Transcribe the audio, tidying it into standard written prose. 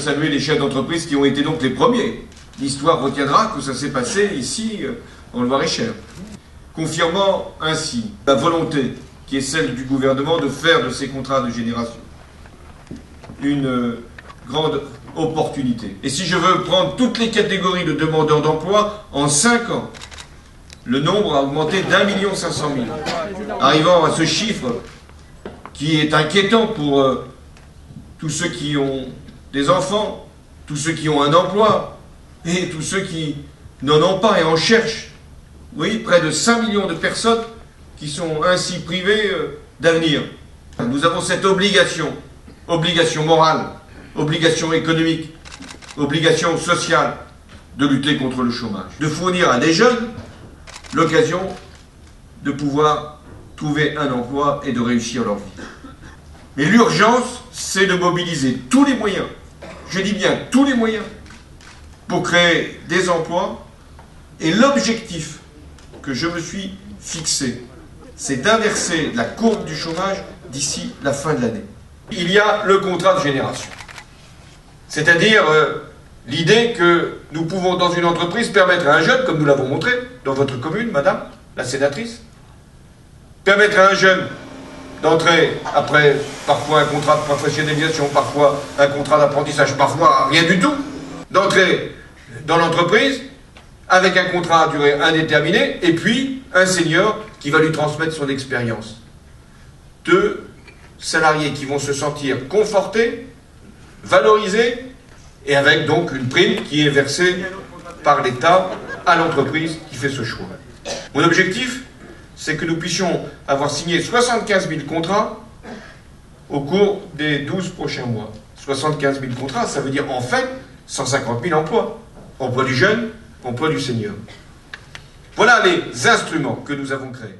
saluer les chefs d'entreprise qui ont été donc les premiers. L'histoire retiendra que ça s'est passé ici, en Loir-et-Cher. Confirmant ainsi la volonté qui est celle du gouvernement de faire de ces contrats de génération une grande opportunité. Et si je veux prendre toutes les catégories de demandeurs d'emploi, en 5 ans, le nombre a augmenté d'1 500 000, arrivant à ce chiffre qui est inquiétant pour tous ceux qui ont des enfants, tous ceux qui ont un emploi, et tous ceux qui n'en ont pas et en cherchent. Oui, près de 5 millions de personnes qui sont ainsi privées d'avenir. Nous avons cette obligation, obligation morale, obligation économique, obligation sociale, de lutter contre le chômage, de fournir à des jeunes l'occasion de pouvoir trouver un emploi et de réussir leur vie. Mais l'urgence, c'est de mobiliser tous les moyens, je dis bien tous les moyens, pour créer des emplois. Et l'objectif que je me suis fixé, c'est d'inverser la courbe du chômage d'ici la fin de l'année. Il y a le contrat de génération. C'est-à-dire l'idée que nous pouvons, dans une entreprise, permettre à un jeune, comme nous l'avons montré dans votre commune, madame la sénatrice, permettre à un jeune d'entrer après parfois un contrat de professionnalisation, parfois un contrat d'apprentissage, parfois rien du tout, d'entrer dans l'entreprise avec un contrat à durée indéterminée et puis un senior qui va lui transmettre son expérience. 2 salariés qui vont se sentir confortés, valorisés et avec donc une prime qui est versée par l'État à l'entreprise qui fait ce choix. Mon objectif, c'est que nous puissions avoir signé 75 000 contrats au cours des 12 prochains mois. 75 000 contrats, ça veut dire en fait 150 000 emplois. Emploi du jeune, emploi du senior. Voilà les instruments que nous avons créés.